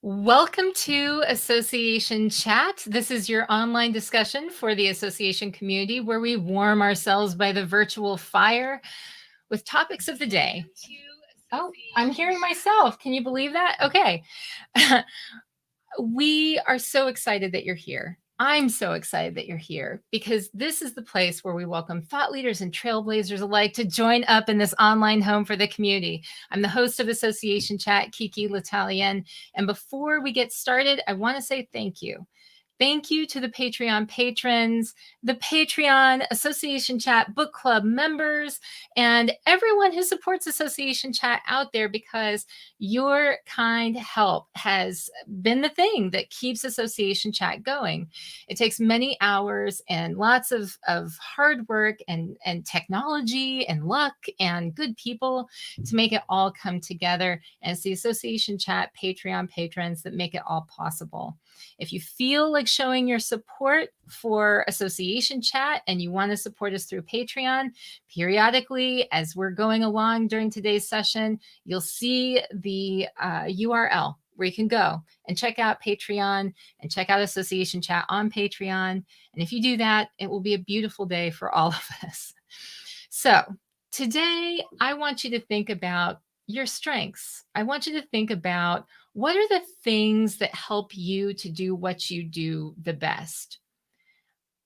Welcome to Association Chat. This is your online discussion for the association community where we warm ourselves by the virtual fire with topics of the day. Oh, I'm hearing myself. Can you believe that? Okay. We are so excited that you're here. I'm so excited that you're here because this is the place where we welcome thought leaders and trailblazers alike to join up in this online home for the community. I'm the host of Association Chat, Kiki L'Italien. And before we get started, I want to say thank you. Thank you to the Patreon patrons, the Patreon Association Chat Book Club members, and everyone who supports Association Chat out there, because your kind help has been the thing that keeps Association Chat going. It takes many hours and lots of hard work and technology and luck and good people to make it all come together. And it's the Association Chat Patreon patrons that make it all possible. If you feel like showing your support for Association Chat and you want to support us through Patreon, periodically as we're going along during today's session, you'll see the URL where you can go and check out Patreon and check out Association Chat on Patreon. And if you do that, it will be a beautiful day for all of us. So today, I want you to think about your strengths. I want you to think about what are the things that help you to do what you do the best.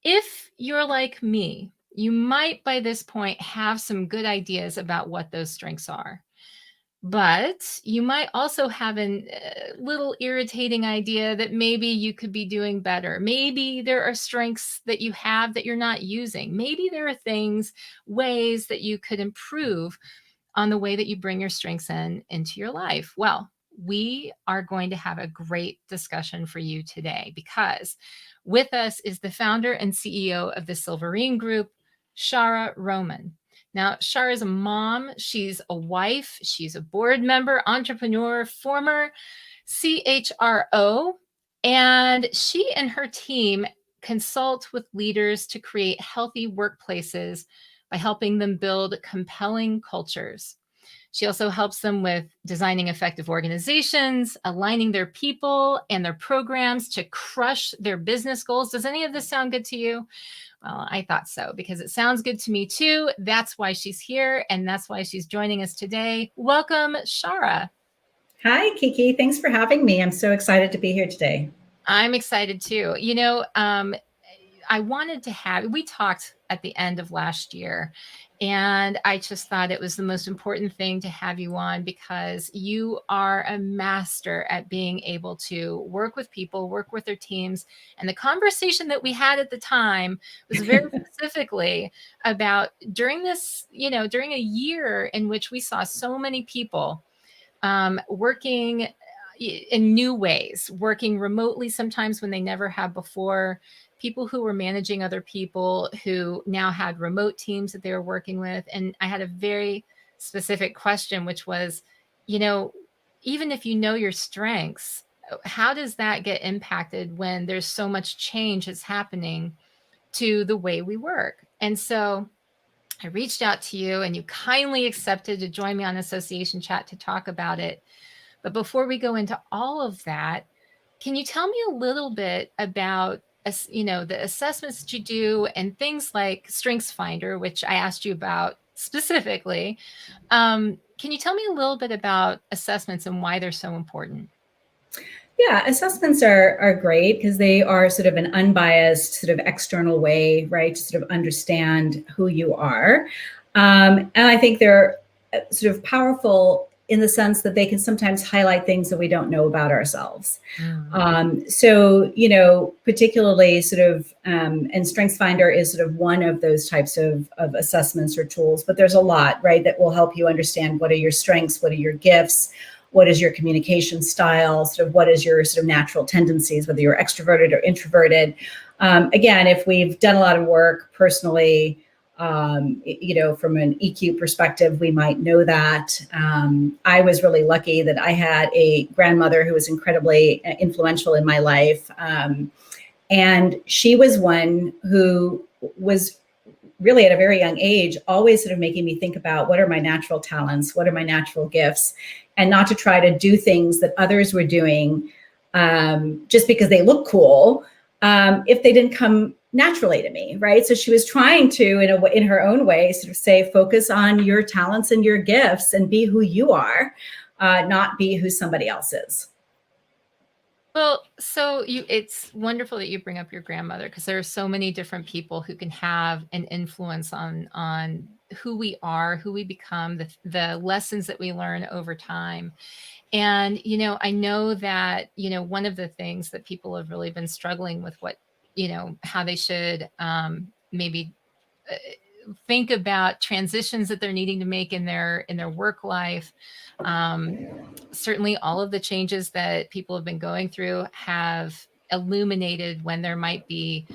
If you're like me, you might by this point have some good ideas about what those strengths are. But you might also have a little irritating idea that maybe you could be doing better. Maybe there are strengths that you have that you're not using. Maybe there are ways that you could improve on the way that you bring your strengths into your life. Well, we are going to have a great discussion for you today because with us is the founder and CEO of the Silverene Group, Shaara Roman. Now, Shaara is a mom, she's a wife, she's a board member, entrepreneur, former CHRO, and she and her team consult with leaders to create healthy workplaces by helping them build compelling cultures. She also helps them with designing effective organizations, aligning their people and their programs to crush their business goals. Does any of this sound good to you? Well, I thought so because it sounds good to me too. That's why she's here and that's why she's joining us today. Welcome, Shaara. Hi, Kiki. Thanks for having me. I'm so excited to be here today. I'm excited too. I wanted to we talked at the end of last year, and I just thought it was the most important thing to have you on because you are a master at being able to work with people, work with their teams. And the conversation that we had at the time was very specifically about during a year in which we saw so many people working in new ways, working remotely sometimes when they never have before, people who were managing other people who now had remote teams that they were working with. And I had a very specific question, which was, even if you know your strengths, how does that get impacted when there's so much change that's happening to the way we work? And so I reached out to you and you kindly accepted to join me on Association Chat to talk about it. But before we go into all of that, can you tell me a little bit about, the assessments that you do and things like StrengthsFinder, which I asked you about specifically. Can you tell me a little bit about assessments and why they're so important? Yeah, assessments are great because they are sort of an unbiased, sort of external way, right, to sort of understand who you are. And I think they're sort of powerful in the sense that they can sometimes highlight things that we don't know about ourselves. So, particularly sort of, and StrengthsFinder is sort of one of those types of assessments or tools, but there's a lot, right, that will help you understand what are your strengths, what are your gifts, what is your communication style, sort of what is your sort of natural tendencies, whether you're extroverted or introverted. Again, if we've done a lot of work personally, from an EQ perspective, we might know that. I was really lucky that I had a grandmother who was incredibly influential in my life. And she was one who was really at a very young age, always sort of making me think about what are my natural talents, what are my natural gifts, and not to try to do things that others were doing just because they look cool, if they didn't come naturally to me, right? So she was trying to, in her own way, sort of say, focus on your talents and your gifts and be who you are, not be who somebody else is. Well, so it's wonderful that you bring up your grandmother, because there are so many different people who can have an influence on who we are, who we become, the lessons that we learn over time. And, I know that, one of the things that people have really been struggling with, how they should maybe think about transitions that they're needing to make in their work life. Certainly all of the changes that people have been going through have illuminated when there might be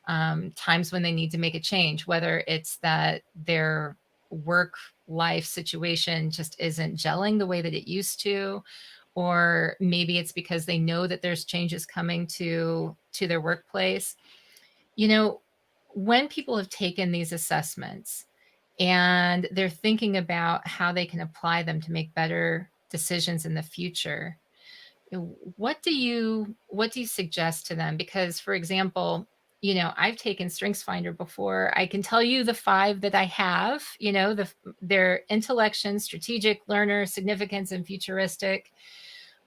times when they need to make a change, whether it's that their work life situation just isn't gelling the way that it used to, or maybe it's because they know that there's changes coming to their workplace. When people have taken these assessments and they're thinking about how they can apply them to make better decisions in the future, what do you suggest to them? Because, for example, I've taken StrengthsFinder before. I can tell you the 5 that I have. They're intellection, strategic, learner, significance, and futuristic.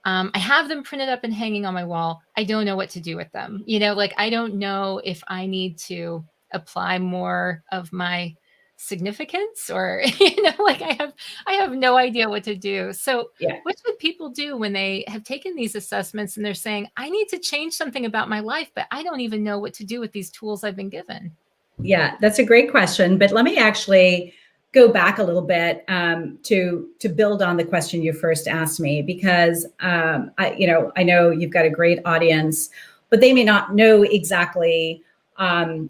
I have them printed up and hanging on my wall. I don't know what to do with them. I don't know if I need to apply more of my significance, or I have no idea what to do. So what should people do when they have taken these assessments and they're saying, I need to change something about my life, but I don't even know what to do with these tools I've been given? Yeah, that's a great question. But let me actually go back a little bit to build on the question you first asked me, because I know you've got a great audience, but they may not know exactly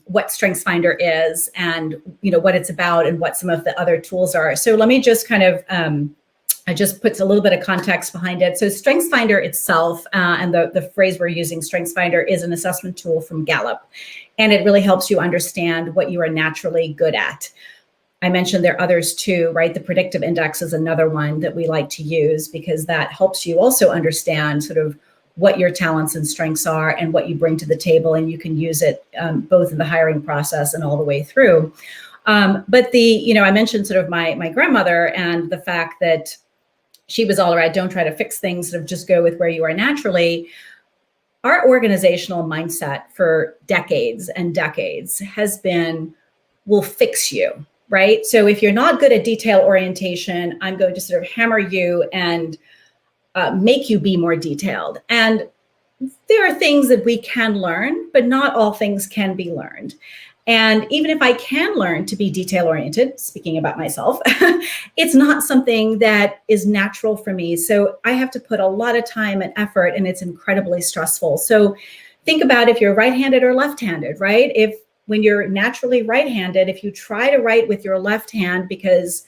what StrengthsFinder is and what it's about and what some of the other tools are. So let me just kind of I just put a little bit of context behind it. So StrengthsFinder itself, and the phrase we're using, StrengthsFinder, is an assessment tool from Gallup, and it really helps you understand what you are naturally good at. I mentioned there are others too, right? The predictive index is another one that we like to use, because that helps you also understand sort of what your talents and strengths are and what you bring to the table, and you can use it both in the hiring process and all the way through. But I mentioned sort of my grandmother and the fact that she was all right, don't try to fix things, sort of just go with where you are naturally. Our organizational mindset for decades and decades has been, we'll fix you, right? So if you're not good at detail orientation, I'm going to sort of hammer you and make you be more detailed. And there are things that we can learn, but not all things can be learned. And even if I can learn to be detail oriented, speaking about myself, it's not something that is natural for me. So I have to put a lot of time and effort, and it's incredibly stressful. So think about if you're right-handed or left-handed, right? When you're naturally right-handed, if you try to write with your left hand because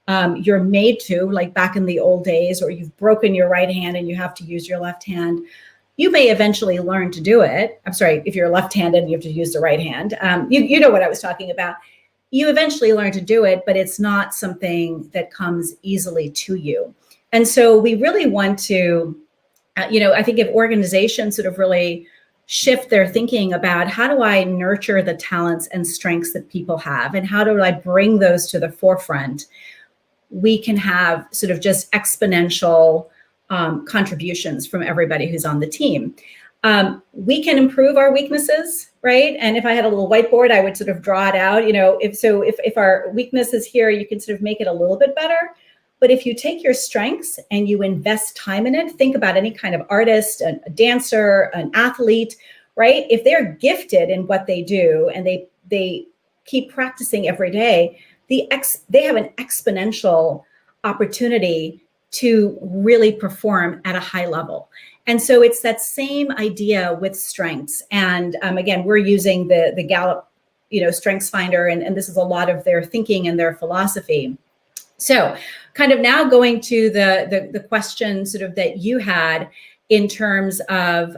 you're made to, like back in the old days, or you've broken your right hand and you have to use your left hand, you may eventually learn to do it. I'm sorry, if you're left-handed and you have to use the right hand, you know what I was talking about. You eventually learn to do it, but it's not something that comes easily to you. And so we really want to, I think if organizations sort of really shift their thinking about, how do I nurture the talents and strengths that people have, and how do I bring those to the forefront, we can have sort of just exponential contributions from everybody who's on the team. We can improve our weaknesses, right? And if I had a little whiteboard, I would sort of draw it out. If our weakness is here, you can sort of make it a little bit better. But if you take your strengths and you invest time in it, think about any kind of artist, a dancer, an athlete, right? If they're gifted in what they do and they keep practicing every day, they have an exponential opportunity to really perform at a high level. And so it's that same idea with strengths. And again, we're using the Gallup, StrengthsFinder, and this is a lot of their thinking and their philosophy. So kind of now going to the question sort of that you had in terms of,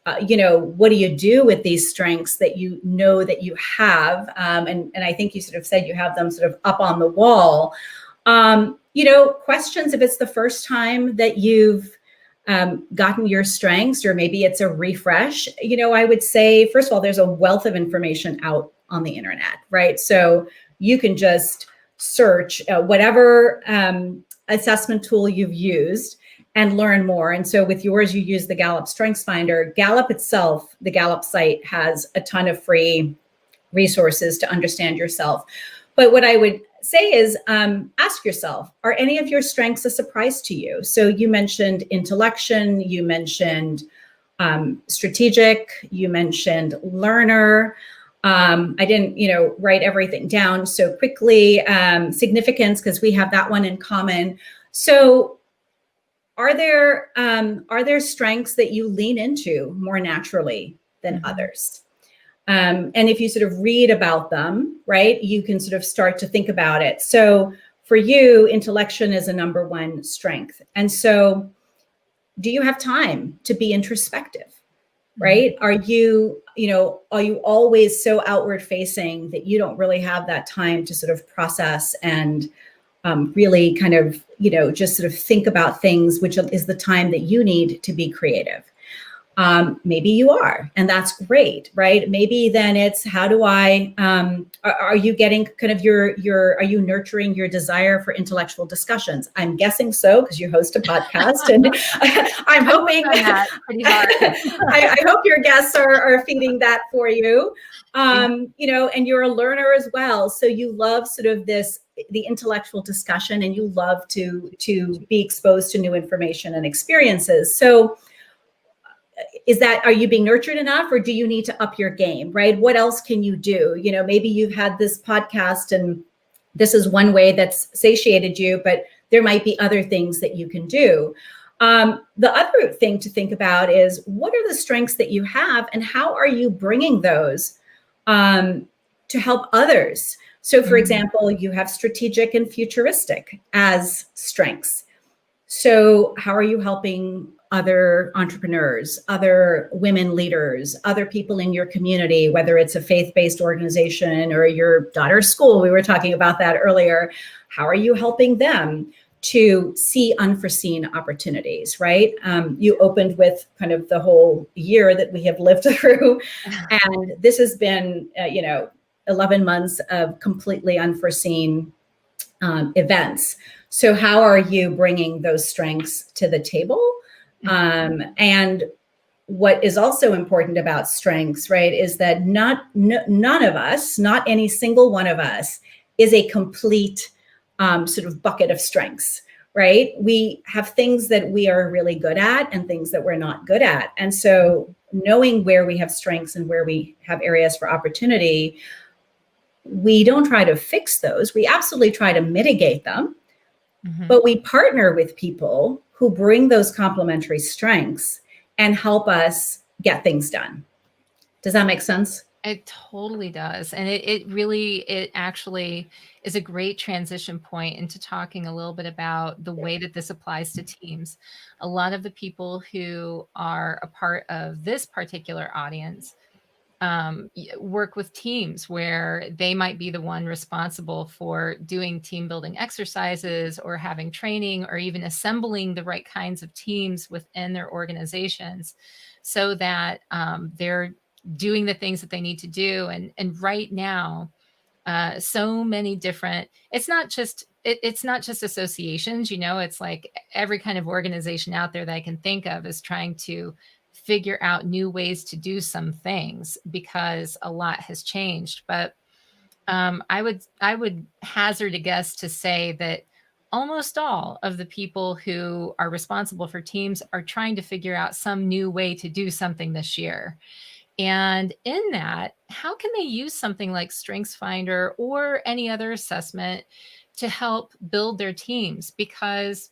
what do you do with these strengths that you know that you have? And I think you sort of said you have them sort of up on the wall. Questions if it's the first time that you've gotten your strengths, or maybe it's a refresh, I would say, first of all, there's a wealth of information out on the internet, right? So you can just search whatever assessment tool you've used and learn more. And so with yours, you use the Gallup Strengths Finder. Gallup itself, the Gallup site, has a ton of free resources to understand yourself. But what I would say is ask yourself, are any of your strengths a surprise to you? So you mentioned intellection, you mentioned strategic, you mentioned learner. I didn't, write everything down so quickly. Significance, because we have that one in common. So are there strengths that you lean into more naturally than others? And if you sort of read about them, right, you can sort of start to think about it. So for you, intellection is a number one strength. And so do you have time to be introspective, right? Are you always so outward facing that you don't really have that time to sort of process and really kind of, just sort of think about things, which is the time that you need to be creative? Maybe you are, and that's great, right? Maybe then it's, how do I, are you getting kind of are you nurturing your desire for intellectual discussions? I'm guessing so, because you host a podcast, and I'm hoping that pretty hard. I hope your guests are feeding that for you. And you're a learner as well. So you love sort of the intellectual discussion, and you love to be exposed to new information and experiences. So are you being nurtured enough, or do you need to up your game, right? What else can you do? Maybe you've had this podcast and this is one way that's satiated you, but there might be other things that you can do. The other thing to think about is, what are the strengths that you have, and how are you bringing those to help others? So for example, you have strategic and futuristic as strengths. So how are you helping other entrepreneurs, other women leaders, other people in your community, whether it's a faith-based organization or your daughter's school? We were talking about that earlier. How are you helping them to see unforeseen opportunities, right? You opened with kind of the whole year that we have lived through. And this has been, 11 months of completely unforeseen events. So how are you bringing those strengths to the table? And what is also important about strengths, right, is that none of us, not any single one of us, is a complete sort of bucket of strengths, right? We have things that we are really good at and things that we're not good at. And so knowing where we have strengths and where we have areas for opportunity, we don't try to fix those. We absolutely try to mitigate them, but we partner with people who bring those complementary strengths and help us get things done. Does that make sense? It totally does. And it actually is a great transition point into talking a little bit about the way that this applies to teams. A lot of the people who are a part of this particular audience work with teams where they might be the one responsible for doing team building exercises or having training or even assembling the right kinds of teams within their organizations so that they're doing the things that they need to do. And right now, so many different, it's not just associations, it's like every kind of organization out there that I can think of is trying to figure out new ways to do some things because a lot has changed. But I would hazard a guess to say that almost all of the people who are responsible for teams are trying to figure out some new way to do something this year. And in that, how can they use something like StrengthsFinder or any other assessment to help build their teams? Because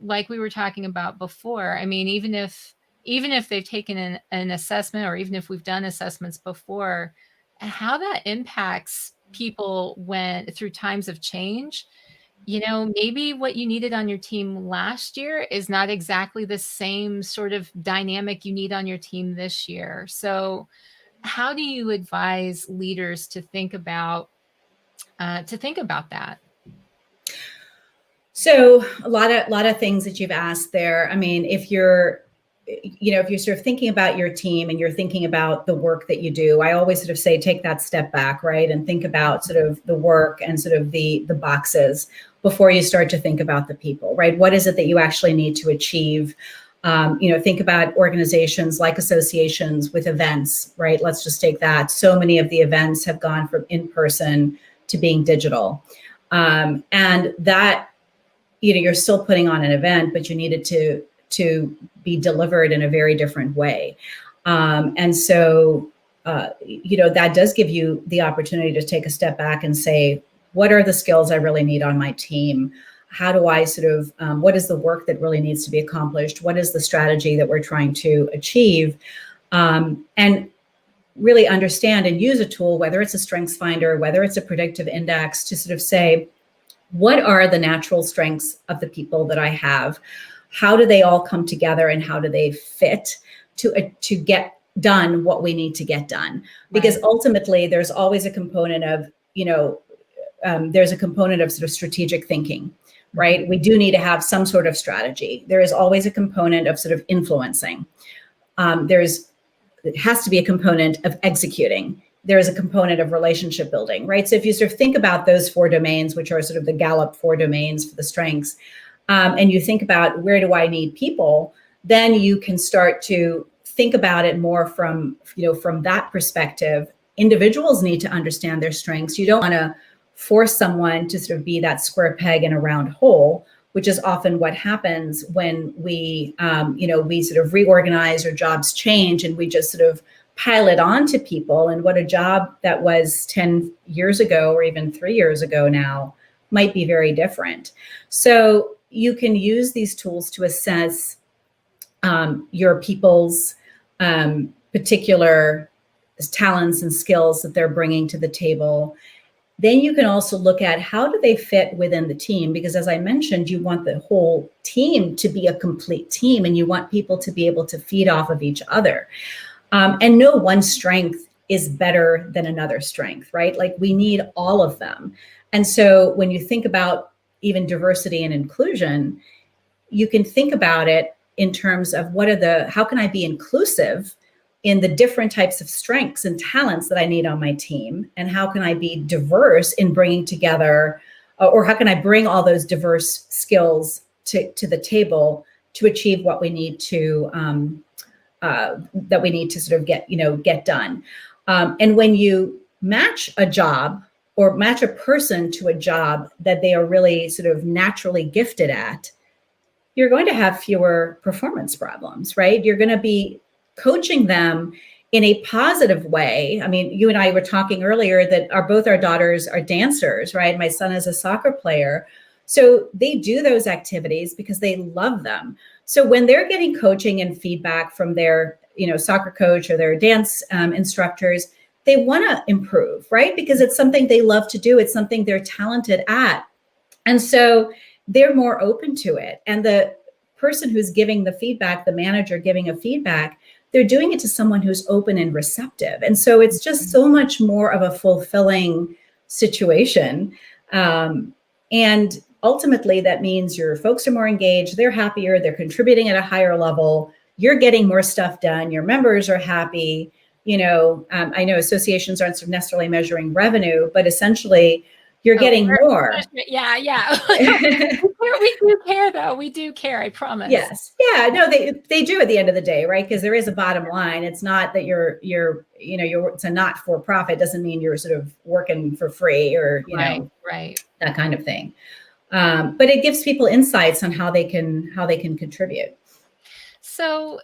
like we were talking about before, I mean, even if they've taken an assessment, or even if we've done assessments before, how that impacts people through times of change, maybe what you needed on your team last year is not exactly the same sort of dynamic you need on your team this year. So how do you advise leaders to think about that? So a lot of things that you've asked there. I mean, if you're sort of thinking about your team and you're thinking about the work that you do, I always sort of say take that step back, right, and think about sort of the work and sort of the boxes before you start to think about the people, right? What is it that you actually need to achieve? Think about organizations like associations with events, right? Let's just take that. So many of the events have gone from in person to being digital, and that you're still putting on an event, but you need it to be delivered in a very different way. And so, that does give you the opportunity to take a step back and say, what are the skills I really need on my team? How do I sort of, what is the work that really needs to be accomplished? What is the strategy that we're trying to achieve? And really understand and use a tool, whether it's a strengths finder, whether it's a predictive index, to sort of say, what are the natural strengths of the people that I have? How do they all come together and how do they fit to get done what we need to get done? Because ultimately, there's always a component of, there's a component of sort of strategic thinking, right? We do need to have some sort of strategy. There is always a component of sort of influencing. It has to be a component of executing. There is a component of relationship building, right? So if you sort of think about those 4 domains, which are sort of the Gallup 4 domains for the strengths, and you think about where do I need people, then you can start to think about it more from that perspective. Individuals need to understand their strengths. You don't want to force someone to sort of be that square peg in a round hole, which is often what happens when we sort of reorganize or jobs change and we just sort of pile it on to people. And what a job that was 10 years ago or even 3 years ago now might be very different. So you can use these tools to assess your people's particular talents and skills that they're bringing to the table. Then you can also look at how do they fit within the team, because as I mentioned, you want the whole team to be a complete team and you want people to be able to feed off of each other. And no one strength is better than another strength, right? Like we need all of them. And so when you think about even diversity and inclusion, you can think about it in terms of how can I be inclusive in the different types of strengths and talents that I need on my team? And how can I be diverse in bringing together, or how can I bring all those diverse skills to the table to achieve what we need to, sort of get done. And when you match a job or match a person to a job that they are really sort of naturally gifted at, you're going to have fewer performance problems, right? You're going to be coaching them in a positive way. I mean, you and I were talking earlier that both our daughters are dancers, right? My son is a soccer player. So they do those activities because they love them. So when they're getting coaching and feedback from their, soccer coach or their dance instructors, they want to improve, right? Because it's something they love to do. It's something they're talented at. And so they're more open to it. And the person who's giving the feedback, the manager giving a feedback, they're doing it to someone who's open and receptive. And so it's just so much more of a fulfilling situation. And ultimately, that means your folks are more engaged, they're happier, they're contributing at a higher level, you're getting more stuff done, your members are happy. I know associations aren't necessarily measuring revenue, but essentially you're getting more. Yeah. We do care, though. We do care, I promise. Yes. Yeah, no, they do at the end of the day, right? Because there is a bottom line. It's not that it's a not for profit. Doesn't mean you're sort of working for free or, right. That kind of thing. But it gives people insights on how they can contribute. So,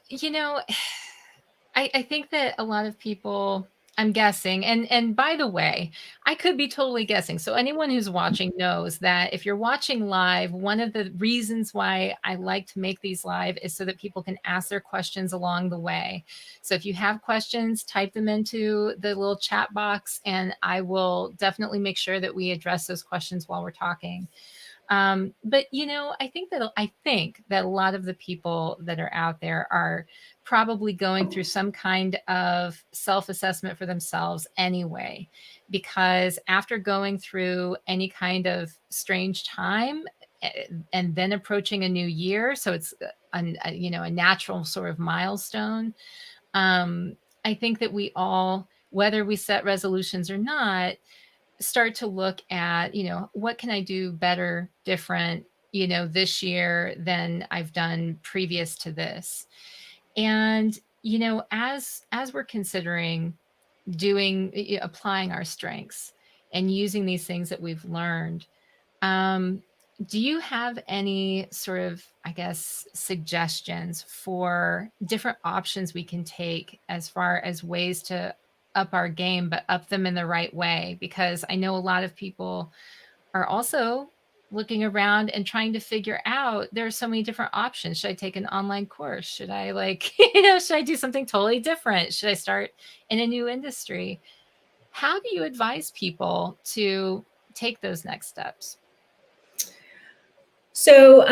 I think that a lot of people, I'm guessing, and by the way, I could be totally guessing. So anyone who's watching knows that if you're watching live, one of the reasons why I like to make these live is so that people can ask their questions along the way. So if you have questions, type them into the little chat box, and I will definitely make sure that we address those questions while we're talking. But I think that a lot of the people that are out there are probably going through some kind of self-assessment for themselves anyway, because after going through any kind of strange time, and then approaching a new year. So it's a natural sort of milestone. I think that we all, whether we set resolutions or not, start to look at, what can I do better, different, this year than I've done previous to this. And, as we're considering applying our strengths and using these things that we've learned, do you have any sort of, I guess, suggestions for different options we can take as far as ways to up our game, but up them in the right way? Because I know a lot of people are also looking around and trying to figure out, there are so many different options. Should I take an online course? Should I should I do something totally different? Should I start in a new industry? How do you advise people to take those next steps? So,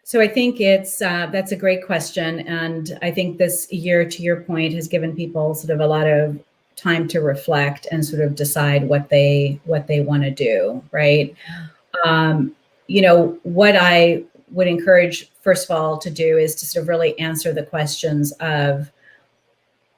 so I think that's a great question, and I think this year, to your point, has given people sort of a lot of time to reflect and sort of decide what they want to do, right? What I would encourage, first of all, to do is to sort of really answer the questions of,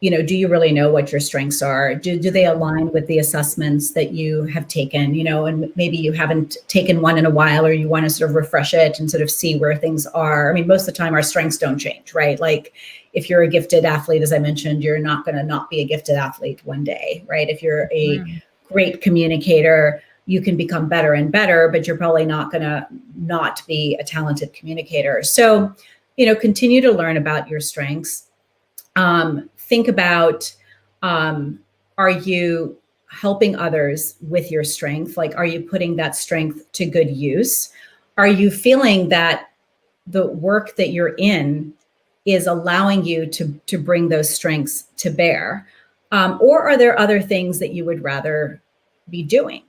do you really know what your strengths are? Do they align with the assessments that you have taken, and maybe you haven't taken one in a while, or you want to sort of refresh it and sort of see where things are. I mean, most of the time our strengths don't change, right? Like if you're a gifted athlete, as I mentioned, you're not going to not be a gifted athlete one day, right? If you're a great communicator, you can become better and better, but you're probably not going to not be a talented communicator. So, continue to learn about your strengths. Think about, are you helping others with your strength? Like, are you putting that strength to good use? Are you feeling that the work that you're in is allowing you to bring those strengths to bear? Or are there other things that you would rather be doing?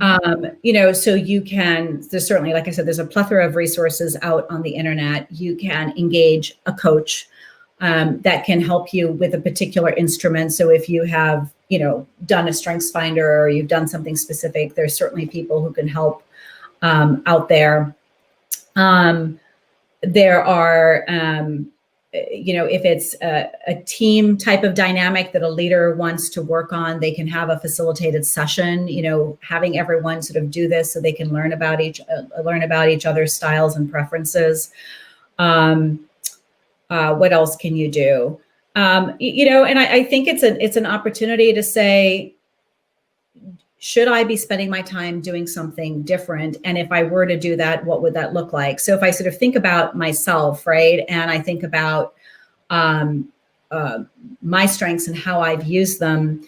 So you can, there's certainly, like I said, there's a plethora of resources out on the internet. You can engage a coach that can help you with a particular instrument. So if you have, done a strengths finder, or you've done something specific, there's certainly people who can help out there. There are, if it's a team type of dynamic that a leader wants to work on, they can have a facilitated session, having everyone sort of do this so they can learn about each other's styles and preferences. What else can you do? And I think it's an opportunity to say, should I be spending my time doing something different? And if I were to do that, what would that look like? So if I sort of think about myself, right, and I think about my strengths and how I've used them,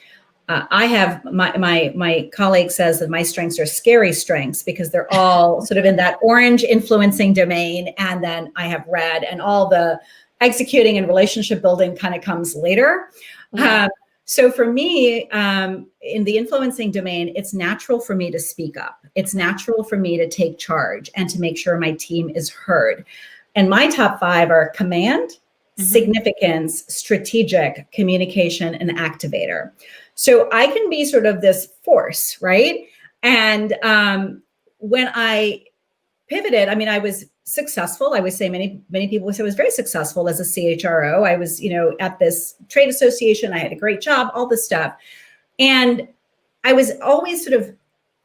I have my colleague says that my strengths are scary strengths, because they're all sort of in that orange influencing domain, and then I have red, and all the executing and relationship building kind of comes later. Yeah. So for me, in the influencing domain, it's natural for me to speak up. It's natural for me to take charge and to make sure my team is heard. And my top 5 are command, significance, strategic, communication, and activator. So I can be sort of this force, right? And when I pivoted, I mean, I was successful. I would say many people would say I was very successful as a CHRO. I was, at this trade association. I had a great job, all this stuff. And I was always sort of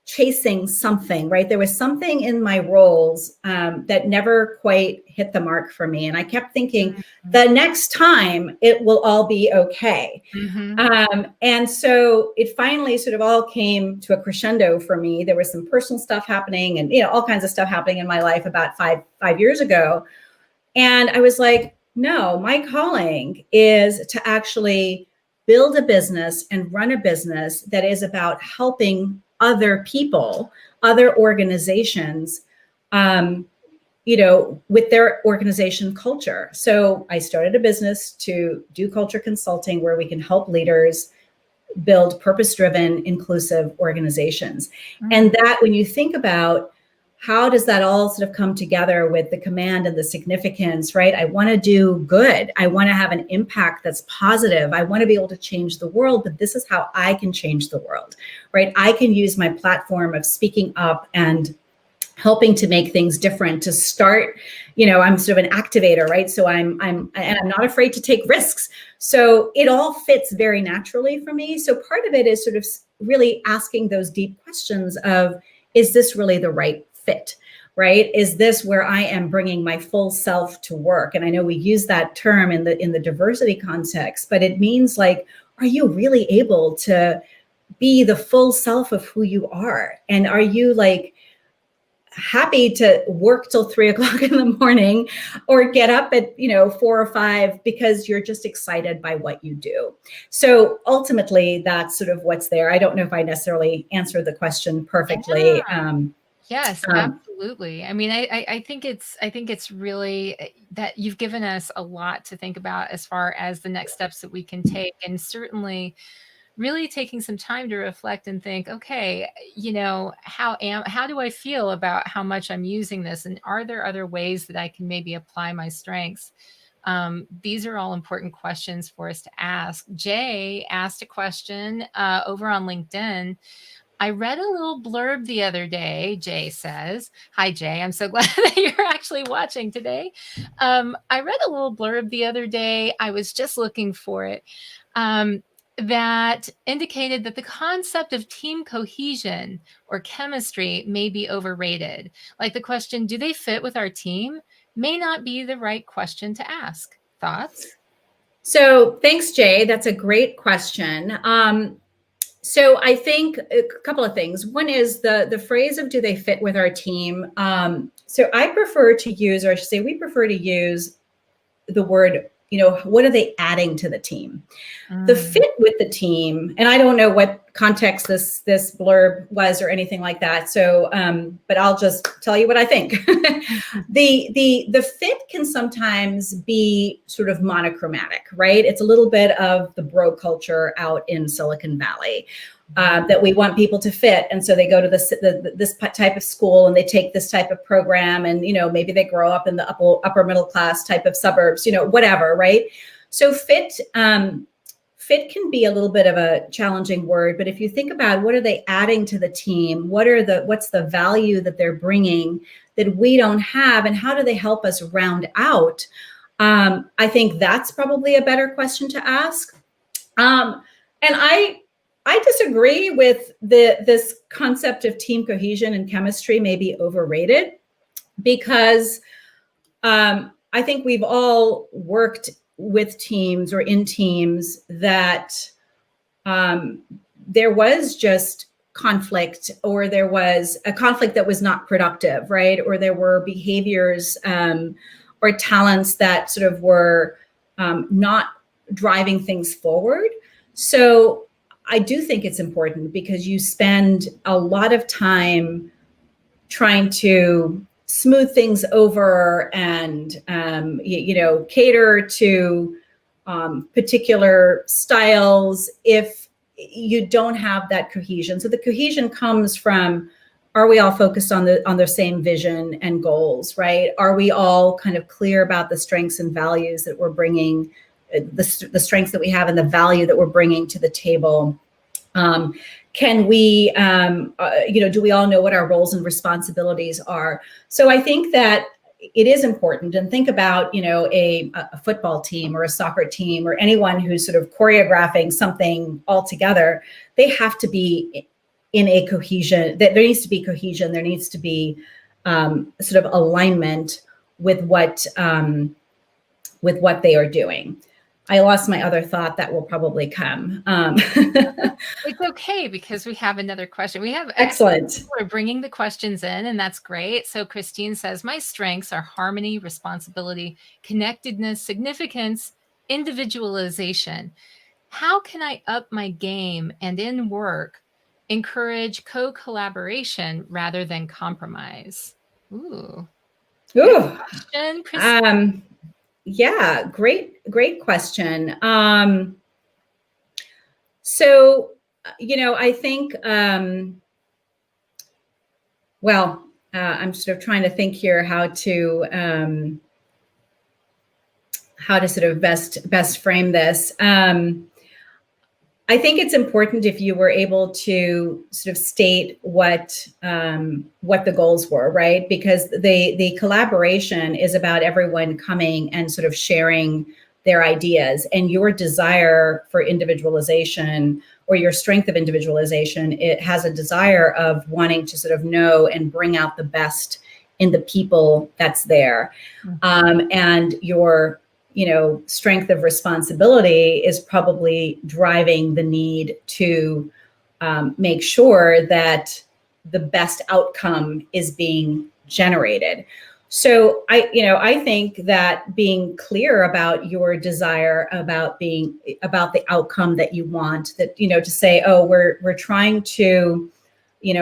chasing something, right? There was something in my roles that never quite hit the mark for me. And I kept thinking, the next time it will all be okay. And so it finally sort of all came to a crescendo for me. There was some personal stuff happening, and, all kinds of stuff happening in my life about five years ago. And I was like, no, my calling is to actually build a business and run a business that is about helping other people, other organizations, with their organization culture. So I started a business to do culture consulting, where we can help leaders build purpose-driven, inclusive organizations. And that, when you think about how does that all sort of come together with the command and the significance, right? I want to do good. I want to have an impact that's positive. I want to be able to change the world, but this is how I can change the world, right? I can use my platform of speaking up and helping to make things different, to start, I'm sort of an activator, right? So and I'm not afraid to take risks. So it all fits very naturally for me. So part of it is sort of really asking those deep questions of, is this really the right fit? Right? Is this where I am bringing my full self to work? And I know we use that term in the diversity context, but it means like, are you really able to be the full self of who you are? And are you like happy to work till 3:00 in the morning or get up at 4 or 5 because you're just excited by what you do? So ultimately that's sort of what's there. I don't know if I necessarily answered the question perfectly. Yeah. Yes, absolutely. I mean, I think it's really that you've given us a lot to think about as far as the next steps that we can take, and certainly really taking some time to reflect and think, okay, how do I feel about how much I'm using this, and are there other ways that I can maybe apply my strengths? These are all important questions for us to ask. Jay asked a question over on LinkedIn. I read a little blurb the other day. Jay says, hi, Jay. I'm so glad that you're actually watching today. I read a little blurb the other day. I was just looking for it. That indicated that the concept of team cohesion or chemistry may be overrated. Like the question, do they fit with our team, may not be the right question to ask. Thoughts? So thanks, Jay. That's a great question. So I think a couple of things. One is the phrase of, do they fit with our team? So I prefer to use, or I should say we prefer to use the word, what are they adding to the team? The fit with the team, and I don't know what context this blurb was or anything like that. So, but I'll just tell you what I think. The fit can sometimes be sort of monochromatic, right? It's a little bit of the bro culture out in Silicon Valley. That we want people to fit, and so they go to this type of school and they take this type of program, and maybe they grow up in the upper middle class type of suburbs, whatever, right? So fit can be a little bit of a challenging word, but if you think about what are they adding to the team, what's the value that they're bringing that we don't have, and how do they help us round out? I think that's probably a better question to ask. And I disagree with this concept of team cohesion and chemistry may be overrated, because I think we've all worked with teams or in teams that there was just conflict, or there was a conflict that was not productive, right? Or there were behaviors or talents that sort of were not driving things forward. So I do think it's important, because you spend a lot of time trying to smooth things over and, cater to particular styles if you don't have that cohesion. So the cohesion comes from, are we all focused on the same vision and goals, right? Are we all kind of clear about the strengths and values that we're bringing, the strengths that we have and the value that we're bringing to the table? Can we, do we all know what our roles and responsibilities are? So I think that it is important, and think about, a football team or a soccer team or anyone who's sort of choreographing something all together. They have to be in a cohesion. There needs to be cohesion. There needs to be sort of alignment with what they are doing. I lost my other thought that will probably come. It's okay, because we have another question. We have excellent. We're bringing the questions in, and that's great. So Christine says, my strengths are harmony, responsibility, connectedness, significance, individualization. How can I up my game and in work encourage co-collaboration rather than compromise? Ooh. Ooh. Question, Christine. Yeah, great question. So, I think, I'm sort of trying to think here how to sort of best frame this. I think it's important if you were able to sort of state what the goals were, right? Because the collaboration is about everyone coming and sort of sharing their ideas, and your desire for individualization or your strength of individualization, it has a desire of wanting to sort of know and bring out the best in the people that's there. And your strength of responsibility is probably driving the need to make sure that the best outcome is being generated. So I think that being clear about your desire about the outcome that you want, that, to say, oh, we're trying to,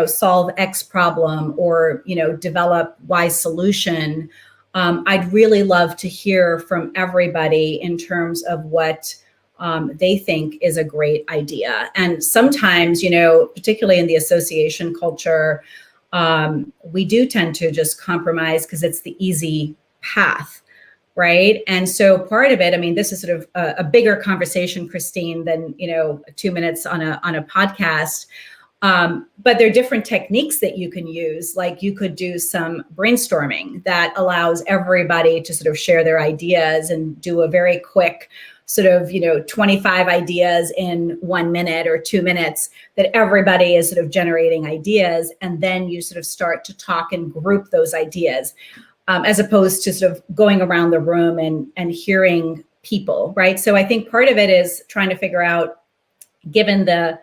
solve X problem or, develop Y solution. I'd really love to hear from everybody in terms of what they think is a great idea. And sometimes, particularly in the association culture, we do tend to just compromise because it's the easy path, right? And so part of it, I mean, this is sort of a bigger conversation, Christine, than 2 minutes on a podcast. But there are different techniques that you can use. Like you could do some brainstorming that allows everybody to sort of share their ideas and do a very quick sort of, 25 ideas in 1 minute or 2 minutes, that everybody is sort of generating ideas. And then you sort of start to talk and group those ideas, as opposed to sort of going around the room and hearing people, right? So I think part of it is trying to figure out, given the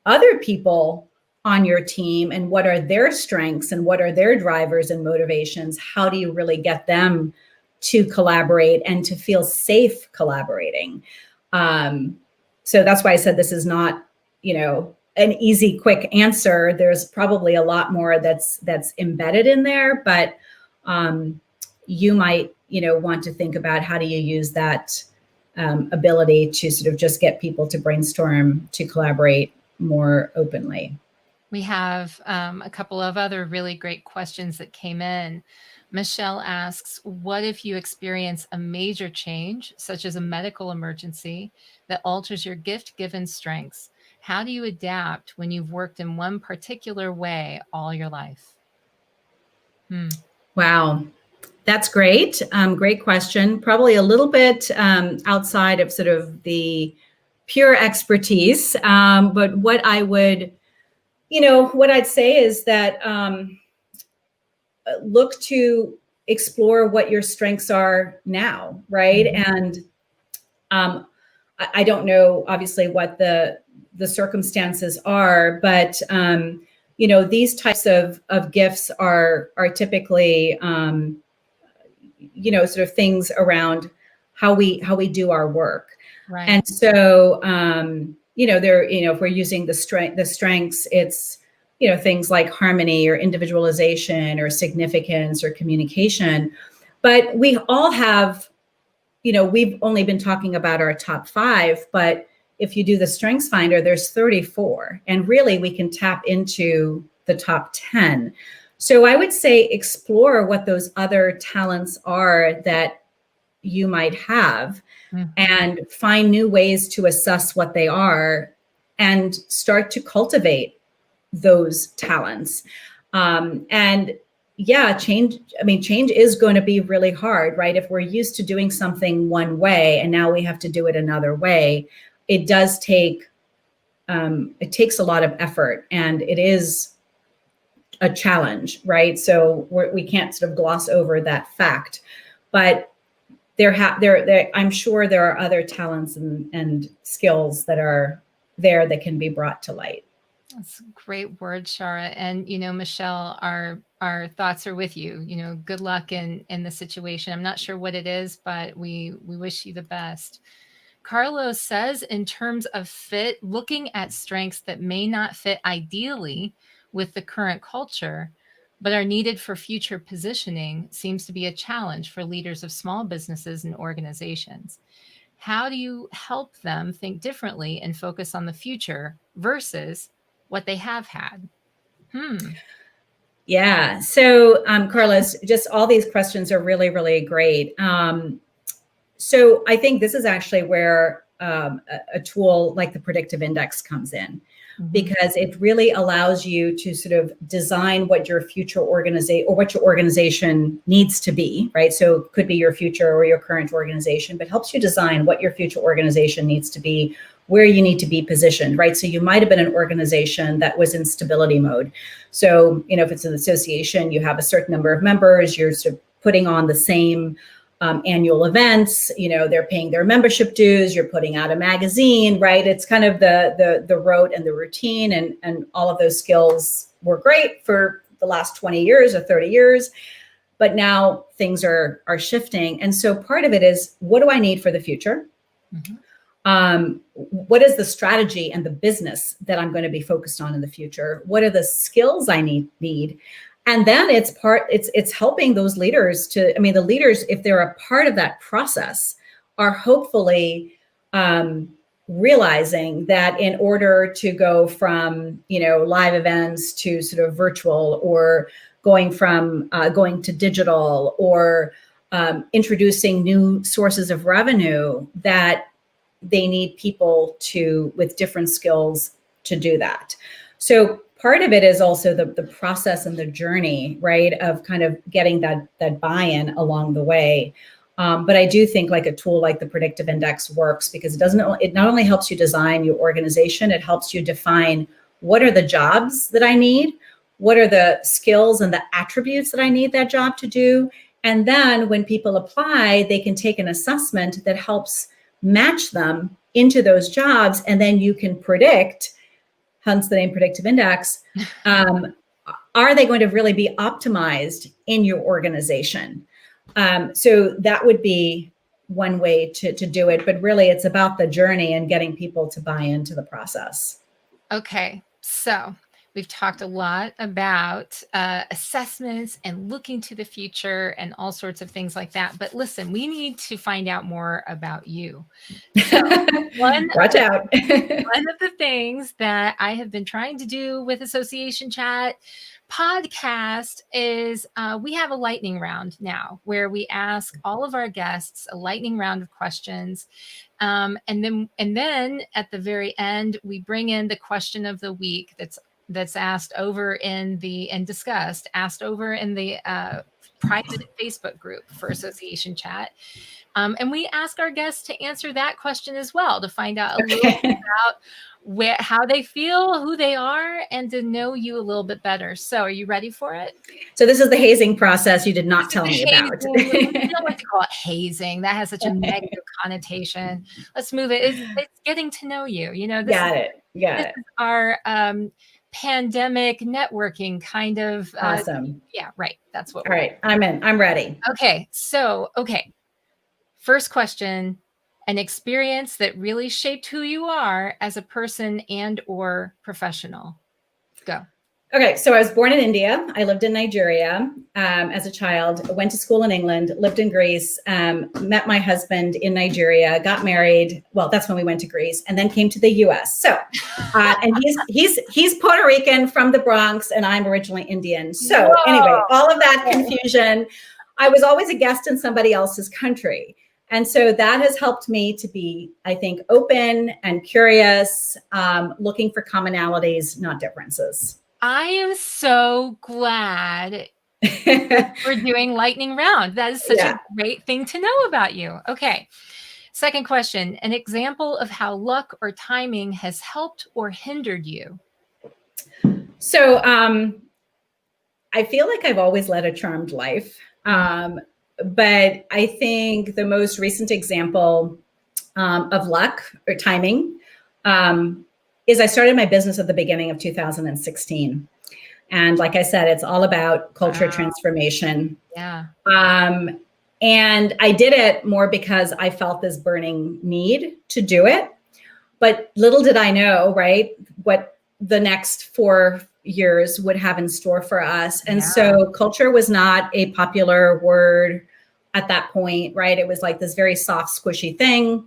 other people on your team and what are their strengths and what are their drivers and motivations, how do you really get them to collaborate and to feel safe collaborating? So that's why I said this is not, an easy, quick answer. There's probably a lot more that's embedded in there, but you might, want to think about how do you use that ability to sort of just get people to brainstorm, to collaborate more openly. We have a couple of other really great questions that came in. Michelle asks, what if you experience a major change, such as a medical emergency, that alters your gift-given strengths? How do you adapt when you've worked in one particular way all your life? Wow. That's great. Great question. Probably a little bit outside of sort of the pure expertise. But what I would, what I'd say is that look to explore what your strengths are now, right? And I don't know, obviously, what the circumstances are, but these types of gifts are typically sort of things around how we do our work. Right. And so, if we're using the strengths, it's, things like harmony or individualization or significance or communication. But we all have, we've only been talking about our top 5, but if you do the Strengths Finder, there's 34. And really, we can tap into the top 10. So I would say explore what those other talents are that you might have, and find new ways to assess what they are and start to cultivate those talents. And yeah, change is going to be really hard, right? If we're used to doing something one way and now we have to do it another way, it does take, it takes a lot of effort, and it is a challenge, right? So we can't sort of gloss over that fact, but I'm sure there are other talents and skills that are there that can be brought to light. That's a great word, Shaara. And, Michelle, our thoughts are with you. Good luck in the situation. I'm not sure what it is, but we wish you the best. Carlos says, in terms of fit, looking at strengths that may not fit ideally with the current culture, but are needed for future positioning, seems to be a challenge for leaders of small businesses and organizations. How do you help them think differently and focus on the future versus what they have had? Yeah. So, Carlos, just all these questions are really, really great. So I think this is actually where a tool like the predictive index comes in, Mhm. because it really allows you to sort of design what your future organization or what your organization needs to be, right? So it could be your future or your current organization, but helps you design what your future organization needs to be, where you need to be positioned, right? So you might have been an organization that was in stability mode. So, if it's an association, you have a certain number of members, you're sort of putting on the same annual events, they're paying their membership dues, you're putting out a magazine, right? It's kind of the rote and the routine, and all of those skills were great for the last 20 years or 30 years. But now things are shifting. And so part of it is, what do I need for the future? Mhm. What is the strategy and the business that I'm going to be focused on in the future? What are the skills I need? And then it's helping those leaders the leaders, if they're a part of that process, are hopefully realizing that in order to go from, live events to sort of virtual, or going to digital, or introducing new sources of revenue, that they need people with different skills to do that. So part of it is also the process and the journey, right, of kind of getting that buy-in along the way. But I do think like a tool like the predictive index works, because it not only helps you design your organization, it helps you define what are the jobs that I need, what are the skills and the attributes that I need that job to do. And then when people apply, they can take an assessment that helps match them into those jobs. And then you can predict, hence the name predictive index, are they going to really be optimized in your organization? So that would be one way to do it. But really, it's about the journey and getting people to buy into the process. Okay, so we've talked a lot about assessments and looking to the future and all sorts of things like that. But listen, we need to find out more about you. So Watch out. One of the things that I have been trying to do with Association Chat podcast is we have a lightning round now, where we ask all of our guests a lightning round of questions. And then at the very end, we bring in the question of the week that's asked over in the private Facebook group for Association Chat. And we ask our guests to answer that question as well, to find out a little bit about how they feel, who they are, and to know you a little bit better. So are you ready for it? So this is the hazing process you did not tell me about. We don't like to call it hazing. That has such a negative connotation. Let's move it. It's getting to know you. Got it. This is our pandemic networking kind of. Awesome. Yeah, right. That's what. All right. I'm in. I'm ready. Okay. First question, an experience that really shaped who you are as a person and or professional. Go. Okay, so I was born in India. I lived in Nigeria as a child, went to school in England, lived in Greece, met my husband in Nigeria, got married. Well, that's when we went to Greece, and then came to the US. So, and he's Puerto Rican from the Bronx, and I'm originally Indian. So anyway, all of that confusion. I was always a guest in somebody else's country. And so that has helped me to be, I think, open and curious, looking for commonalities, not differences. I am so glad we're doing lightning round. That is such a great thing to know about you. Okay. Second question, an example of how luck or timing has helped or hindered you. So I feel like I've always led a charmed life. But I think the most recent example of luck or timing is I started my business at the beginning of 2016. And like I said, it's all about culture transformation. Yeah. And I did it more because I felt this burning need to do it. But little did I know, right, what the next 4 years would have in store for us. And so culture was not a popular word at that point, right? It was like this very soft, squishy thing.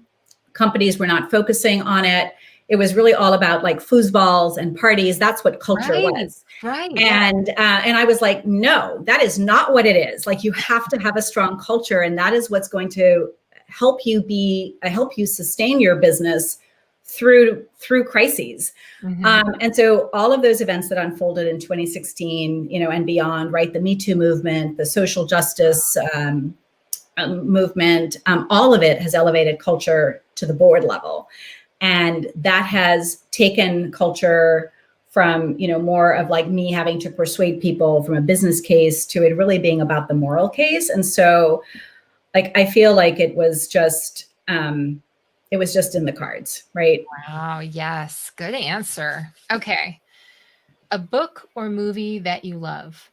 Companies were not focusing on it. It was really all about like foosballs and parties. That's what culture was. Right. And I was like, no, that is not what it is. Like, you have to have a strong culture, and that is what's going to help you sustain your business through crises. And so all of those events that unfolded in 2016, and beyond, right? The Me Too movement, the social justice movement, all of it has elevated culture to the board level. And that has taken culture from, more of like me having to persuade people from a business case to it really being about the moral case. And so like, I feel like it was just in the cards, right? Wow. Yes. Good answer. Okay. A book or movie that you love?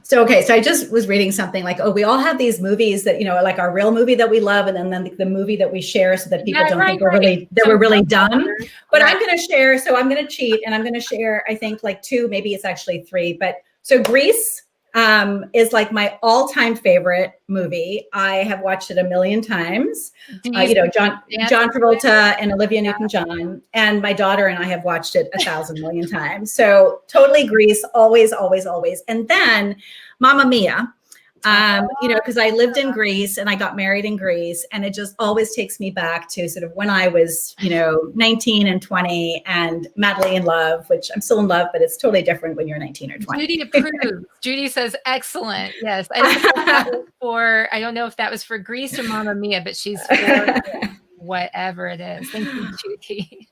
So I just was reading something like, we all have these movies that, like our real movie that we love, and then the movie that we share so that people don't think we're really dumb. But I'm going to share, so I'm going to cheat, and I'm going to share, I think like 2, maybe it's actually 3. But so Grease is like my all-time favorite movie. I have watched it a million times. John Travolta and Olivia Newton-John, and my daughter and I have watched it 1,000 million times. So totally Grease, always, always, always. And then Mamma Mia, because I lived in Greece and I got married in Greece, and it just always takes me back to sort of when I was, 19 and 20 and madly in love, which I'm still in love, but it's totally different when you're 19 or 20. Judy approves. Judy says, excellent. Yes. I don't know if that was for Greece or Mamma Mia, but she's for whatever it is. Thank you, Judy.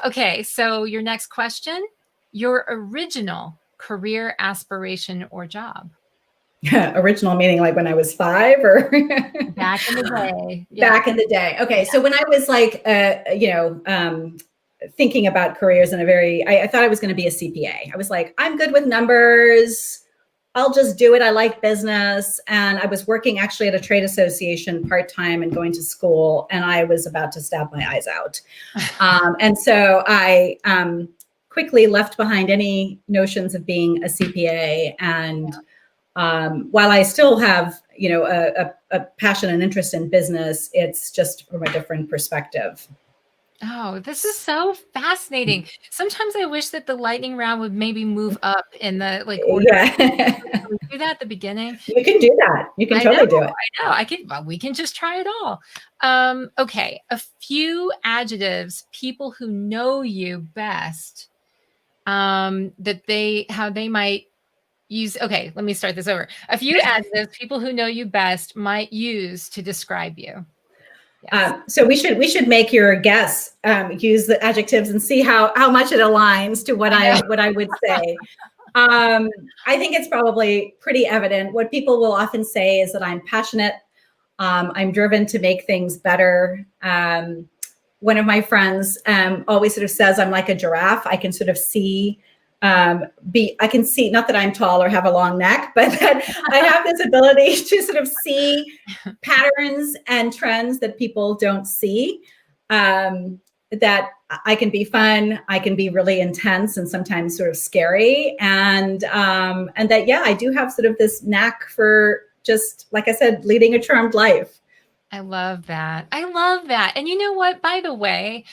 Okay. So your next question, your original career aspiration or job? Original meaning like when I was 5 or back in the day. Yeah. Back in the day. Okay. So when I was like, thinking about careers in I thought I was going to be a CPA. I was like, I'm good with numbers. I'll just do it. I like business. And I was working actually at a trade association part-time and going to school, and I was about to stab my eyes out. And so I quickly left behind any notions of being a CPA. And while I still have, a passion and interest in business, it's just from a different perspective. Oh, this is so fascinating. Sometimes I wish that the lightning round would maybe move up in the order. Yeah. Can we do that at the beginning? You can do that. You can totally do it. I know. Well, we can just try it all. Okay. A few adjectives people who know you best, how they might use. Okay, let me start this over. A few adjectives people who know you best might use to describe you. Yes. So we should make your guess use the adjectives and see how much it aligns to what I would say. I think it's probably pretty evident. What people will often say is that I'm passionate. I'm driven to make things better. One of my friends always sort of says I'm like a giraffe. I can sort of see. I can see, not that I'm tall or have a long neck, but that I have this ability to sort of see patterns and trends that people don't see. That I can be fun, I can be really intense and sometimes sort of scary. And that, yeah, I do have sort of this knack for just, like I said, leading a charmed life. I love that. And you know what, by the way,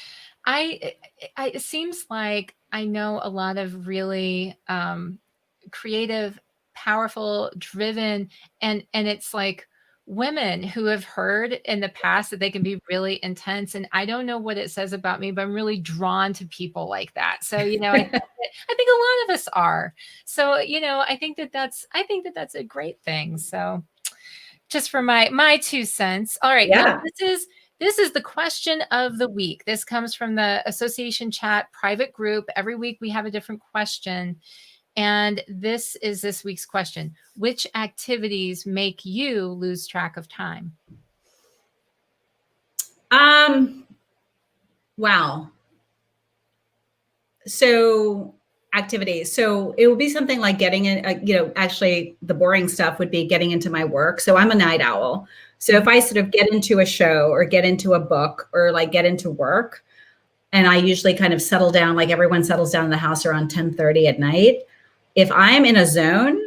it seems like I know a lot of really creative, powerful, driven, and it's like women who have heard in the past that they can be really intense. And I don't know what it says about me, but I'm really drawn to people like that. So, I think a lot of us are. So, I think that that's a great thing. So just for my 2 cents. All right. Yeah. Now this is the question of the week. This comes from the association chat private group. Every week we have a different question. And this is this week's question. Which activities make you lose track of time? Wow. So activities. So it would be something like getting in, actually the boring stuff would be getting into my work. So I'm a night owl. So if I sort of get into a show or get into a book or like get into work, and I usually kind of settle down, like everyone settles down in the house around 10:30 at night. If I'm in a zone,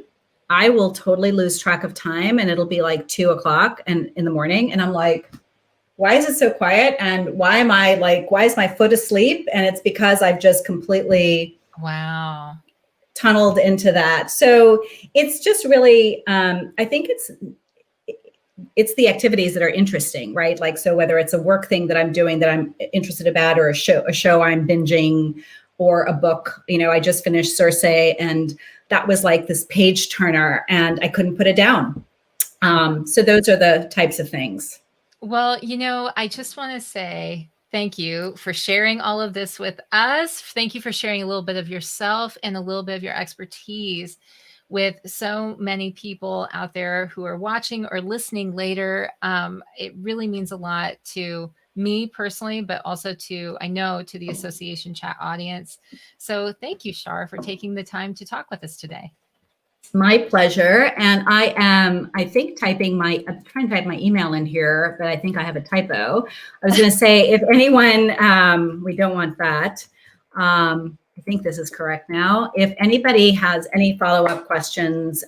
I will totally lose track of time, and it'll be like 2:00 and in the morning. And I'm like, why is it so quiet? And why is my foot asleep? And it's because I've just completely tunneled into that. So it's just really, I think it's the activities that are interesting, right? Like, so whether it's a work thing that I'm doing that I'm interested about, or a show I'm binging, or a book, I just finished Circe, and that was like this page turner and I couldn't put it down. So those are the types of things. Well, I just want to say thank you for sharing all of this with us. Thank you for sharing a little bit of yourself and a little bit of your expertise with so many people out there who are watching or listening later. It really means a lot to me personally, but also I know, to the Association Chat audience. So thank you, Shaara, for taking the time to talk with us today. My pleasure. And I think I'm trying to type my email in here, but I think I have a typo. I was going to say, if anyone, we don't want that. I think this is correct now. If anybody has any follow-up questions,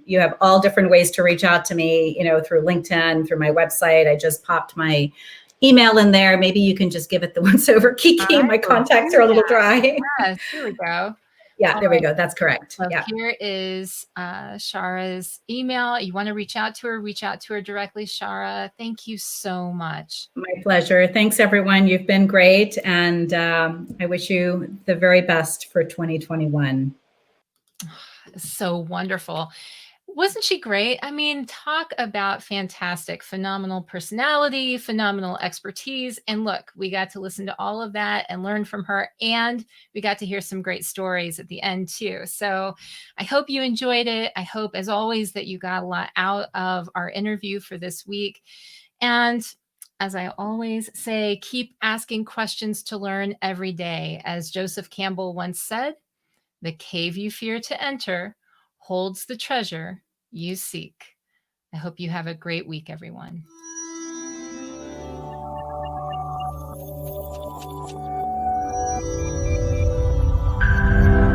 you have all different ways to reach out to me, through LinkedIn, through my website. I just popped my email in there. Maybe you can just give it the once over, Kiki. My contacts are a little dry. Yes, here we go. Yeah, there we go. That's correct. So yeah. Here is Shaara's email. You want to reach out to her directly, Shaara. Thank you so much. My pleasure. Thanks, everyone. You've been great. And I wish you the very best for 2021. So wonderful. Wasn't she great? I mean, talk about fantastic, phenomenal personality, phenomenal expertise. And look, we got to listen to all of that and learn from her. And we got to hear some great stories at the end too. So I hope you enjoyed it. I hope, as always, that you got a lot out of our interview for this week. And as I always say, keep asking questions to learn every day. As Joseph Campbell once said, the cave you fear to enter holds the treasure you seek. I hope you have a great week, everyone.